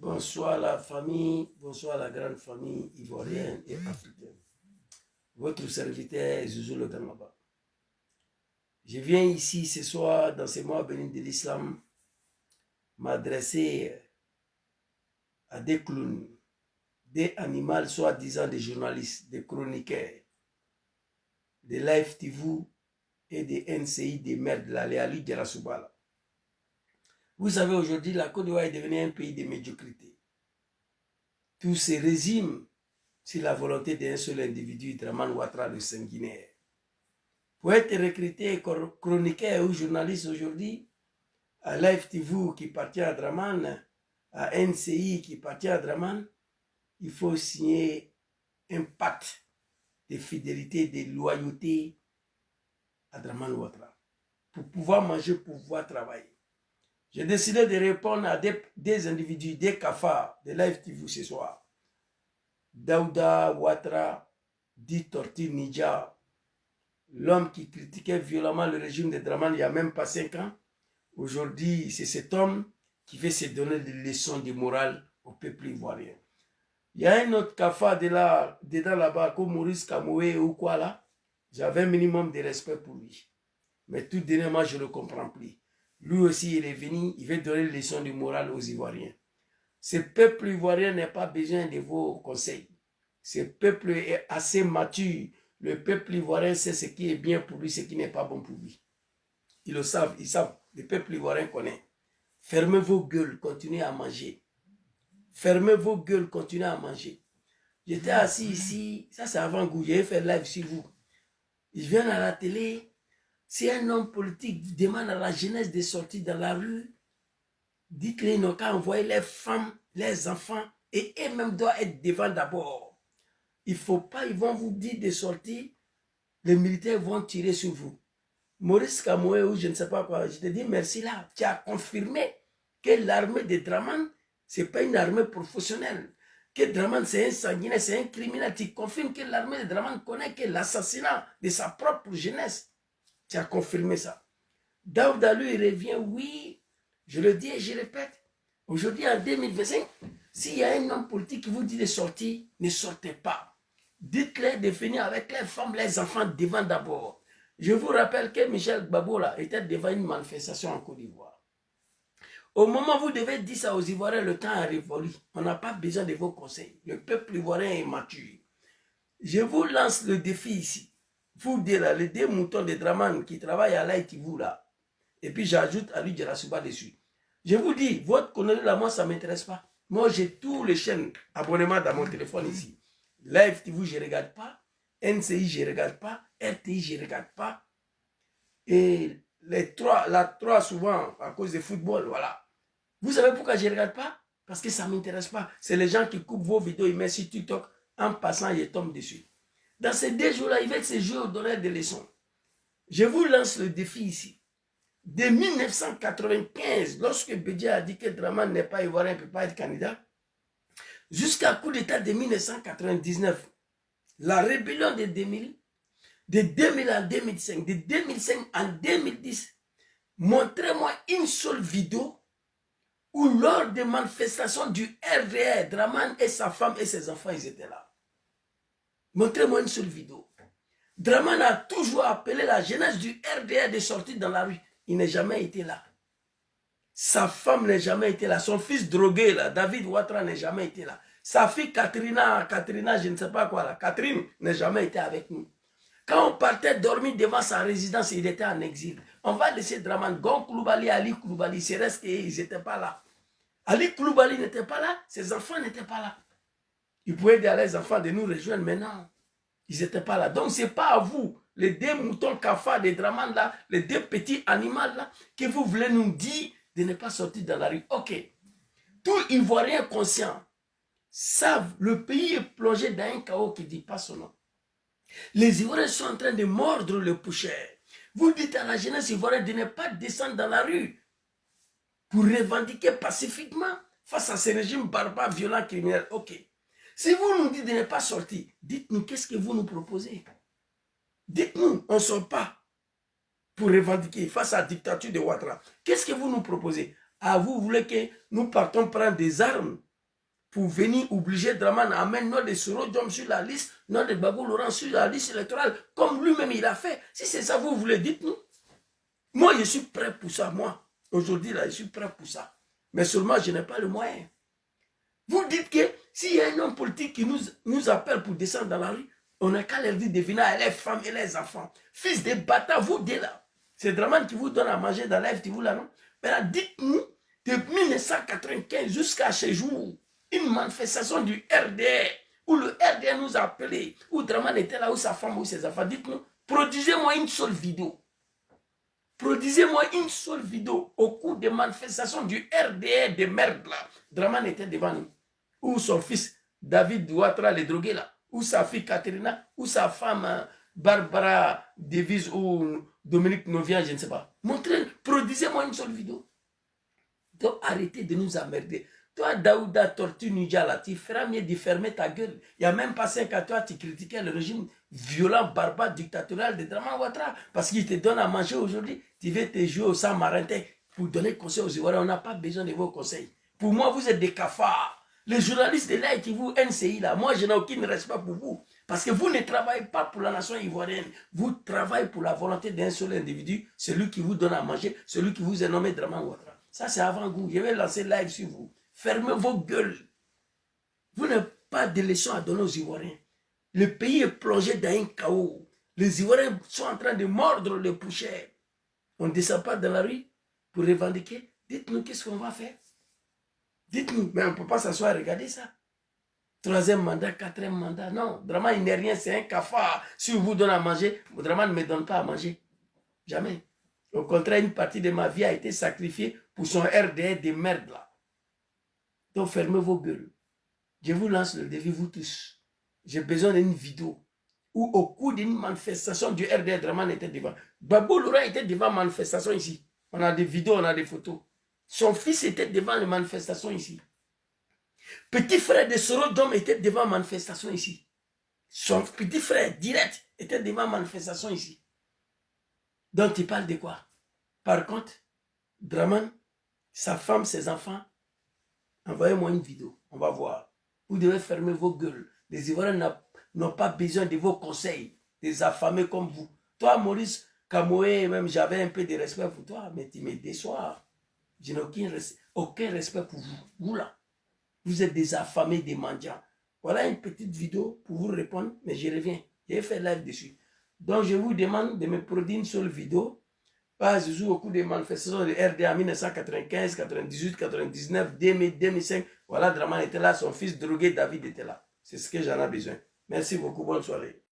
Bonsoir la famille, bonsoir la grande famille ivoirienne et africaine. Votre serviteur Zouzou Le Gangaba. Je viens ici ce soir, dans ces mois bénis de l'islam, m'adresser à des clowns, des animaux soi-disant des journalistes, des chroniqueurs, des Live TV et des NCI, des maires de la Léali de la Soubala. Vous savez, aujourd'hui, la Côte d'Ivoire est devenue un pays de médiocrité. Tout se résume sur la volonté d'un seul individu, Draman Ouattara, le sanguinaire. Pour être recruté chroniqueur ou journaliste aujourd'hui, à Live TV qui appartient à Draman, à NCI qui appartient à Draman, il faut signer un pacte de fidélité, de loyauté à Draman Ouattara pour pouvoir manger, pour pouvoir travailler. J'ai décidé de répondre à des individus, des cafards de Live TV ce soir. Daouda Ouattara, dit Torti Nidja, l'homme qui critiquait violemment le régime de Draman il n'y a même pas 5 ans. Aujourd'hui, c'est cet homme qui veut se donner des leçons de morale au peuple ivoirien. Il y a un autre cafard dedans là-bas, comme Maurice Kamoué ou quoi là. J'avais un minimum de respect pour lui. Mais tout dernièrement, je ne le comprends plus. Lui aussi, il est venu, il veut donner des leçons de morale aux Ivoiriens. Ce peuple ivoirien n'a pas besoin de vos conseils. Ce peuple est assez mature. Le peuple ivoirien sait ce qui est bien pour lui, ce qui n'est pas bon pour lui. Ils le savent, ils savent. Le peuple ivoirien connaît. Fermez vos gueules, continuez à manger. Fermez vos gueules, continuez à manger. J'étais assis ici, ça c'est avant-goût, j'ai fait live sur vous. Ils viennent à la télé. Si un homme politique demande à la jeunesse de sortir dans la rue, dites-les, ils n'ont qu'à envoyer les femmes, les enfants, et eux-mêmes doivent être devant d'abord. Il ne faut pas, ils vont vous dire de sortir, les militaires vont tirer sur vous. Maurice Kamoué ou je ne sais pas quoi, je te dis merci là, tu as confirmé que l'armée de Draman, ce n'est pas une armée professionnelle. Que Draman c'est un sanguinaire, c'est un criminel. Tu confirmes que l'armée de Draman connaît que l'assassinat de sa propre jeunesse. Tu as confirmé ça. Daouda lui revient, oui, je le dis et je répète. Aujourd'hui en 2025, s'il y a un homme politique qui vous dit de sortir, ne sortez pas. Dites-les de venir avec les femmes, les enfants devant d'abord. Je vous rappelle que Michel Babola était devant une manifestation en Côte d'Ivoire. Au moment où vous devez dire ça aux Ivoiriens, le temps a révolu. On n'a pas besoin de vos conseils. Le peuple ivoirien est mature. Je vous lance le défi ici. Vous deux là, les deux moutons de Draman qui travaillent à l'Aïtivou là. Et puis j'ajoute à lui Djerasouba dessus. Je vous dis, votre connerie là, moi ça ne m'intéresse pas. Moi j'ai tous les chaînes abonnements dans mon téléphone ici. Live TV, je ne regarde pas. NCI, je ne regarde pas. RTI, je ne regarde pas. Et la 3 souvent, à cause du football, voilà. Vous savez pourquoi je ne regarde pas? Parce que ça ne m'intéresse pas. C'est les gens qui coupent vos vidéos, ils mettent sur TikTok. En passant, ils tombent dessus. Dans ces 2 jours-là, ils veulent se jouer au donner des leçons. Je vous lance le défi ici. De 1995, lorsque Bédia a dit que Draman n'est pas ivoirien, ne peut pas être candidat, jusqu'à coup d'état de 1999, la rébellion de 2000, de 2000 en 2005, de 2005 en 2010, montrez-moi une seule vidéo où lors des manifestations du RDR, Draman et sa femme et ses enfants, ils étaient là. Montrez-moi une seule vidéo. Draman a toujours appelé la jeunesse du RDR de sortir dans la rue. Il n'a jamais été là. Sa femme n'a jamais été là. Son fils drogué, là, David Ouattara, n'a jamais été là. Sa fille Katrina, je ne sais pas quoi, là, Catherine, n'a jamais été avec nous. Quand on partait dormir devant sa résidence, il était en exil. On va laisser Draman, Gon Koulibaly, Ali Koulibaly, c'est resté, ils n'étaient pas là. Ali Koulibaly n'était pas là, ses enfants n'étaient pas là. Ils pouvaient dire à les enfants de nous rejoindre maintenant. Ils n'étaient pas là. Donc, ce n'est pas à vous, les 2 moutons cafards de Draman là, les 2 petits animaux là, que vous voulez nous dire de ne pas sortir dans la rue. Ok. Tout Ivoirien conscient savent le pays est plongé dans un chaos qui ne dit pas son nom. Les Ivoiriens sont en train de mordre le poussière. Vous dites à la jeunesse ivoirienne de ne pas descendre dans la rue pour revendiquer pacifiquement face à ce régime barbare, violent, criminel. Ok. Si vous nous dites de ne pas sortir, dites-nous qu'est-ce que vous nous proposez. Dites-nous, on ne sort pas pour revendiquer face à la dictature de Ouattara. Qu'est-ce que vous nous proposez? Ah, vous voulez que nous partons prendre des armes pour venir obliger Draman à mettre nom de Soro Diom sur la liste, nom de Babou Laurent sur la liste électorale, comme lui-même il a fait. Si c'est ça, vous voulez, dites-nous. Moi, je suis prêt pour ça, moi. Aujourd'hui, là, je suis prêt pour ça. Mais seulement, je n'ai pas le moyen. Vous dites que s'il y a un homme politique qui nous appelle pour descendre dans la rue, on n'a qu'à leur dire de venir à les femmes et les enfants. Fils de bâtards, vous deux là. C'est Draman qui vous donne à manger dans la FTV là, non? Mais là, dites-nous, de 1995 jusqu'à ce jour, une manifestation du RDR, où le RDR nous a appelés, où Draman était là, où sa femme, où ses enfants, dites-nous, produisez-moi une seule vidéo. Produisez-moi une seule vidéo au cours des manifestations du RDR de merde là. Draman était devant nous. Où son fils David Ouattara, les drogués là. Où sa fille Katerina, où sa femme Barbara Davis ou Dominique Novian, je ne sais pas. Montrez, produisez-moi une seule vidéo. Donc arrêtez de nous emmerder. Toi, Daouda Tortue Ninja, là, tu feras mieux de fermer ta gueule. Il n'y a même pas 5 à toi, tu critiquais le régime violent, barbare, dictatorial de Draman Ouattara. Parce qu'il te donne à manger aujourd'hui. Tu veux te jouer au Saint-Marintin pour donner conseil aux Ivoiriens. On n'a pas besoin de vos conseils. Pour moi, vous êtes des cafards. Les journalistes de là qui vous NCI là, moi je n'ai aucun respect pour vous. Parce que vous ne travaillez pas pour la nation ivoirienne. Vous travaillez pour la volonté d'un seul individu, celui qui vous donne à manger, celui qui vous est nommé Draman Ouattara. Ça c'est avant-goût. Je vais lancer live sur vous. Fermez vos gueules. Vous n'avez pas de leçons à donner aux Ivoiriens. Le pays est plongé dans un chaos. Les Ivoiriens sont en train de mordre les poussières. On ne descend pas dans la rue pour revendiquer. Dites-nous qu'est-ce qu'on va faire. Dites-nous, mais on ne peut pas s'asseoir et regarder ça. 3e mandat, 4e mandat, non. Draman, il n'est rien, c'est un cafard. Si on vous donne à manger, Draman ne me donne pas à manger. Jamais. Au contraire, une partie de ma vie a été sacrifiée pour son RDR de merde là. Donc fermez vos gueules. Je vous lance le défi, vous tous. J'ai besoin d'une vidéo où au cours d'une manifestation du RDR, Draman était devant. Babou Laurent était devant la manifestation ici. On a des vidéos, on a des photos. Son fils était devant les manifestations ici. Petit frère de Soro Diom était devant la manifestation ici. Son petit frère direct était devant la manifestation ici. Donc il parle de quoi? Par contre, Draman, sa femme, ses enfants, envoyez-moi une vidéo, on va voir. Vous devez fermer vos gueules. Les Ivoiriens n'ont pas besoin de vos conseils, des affamés comme vous. Toi, Maurice Kamoé, même j'avais un peu de respect pour toi, mais tu me déçois. Je n'ai aucun respect pour vous. Vous là, vous êtes des affamés, des mendiants. Voilà une petite vidéo pour vous répondre, mais je reviens. J'ai fait live dessus. Donc je vous demande de me produire une seule vidéo. Pas Jésus au cours des manifestations de RDA 1995, 98, 99, 2000, 2005. Voilà, Draman était là, son fils drogué David était là. C'est ce que j'en ai besoin. Merci beaucoup, bonne soirée.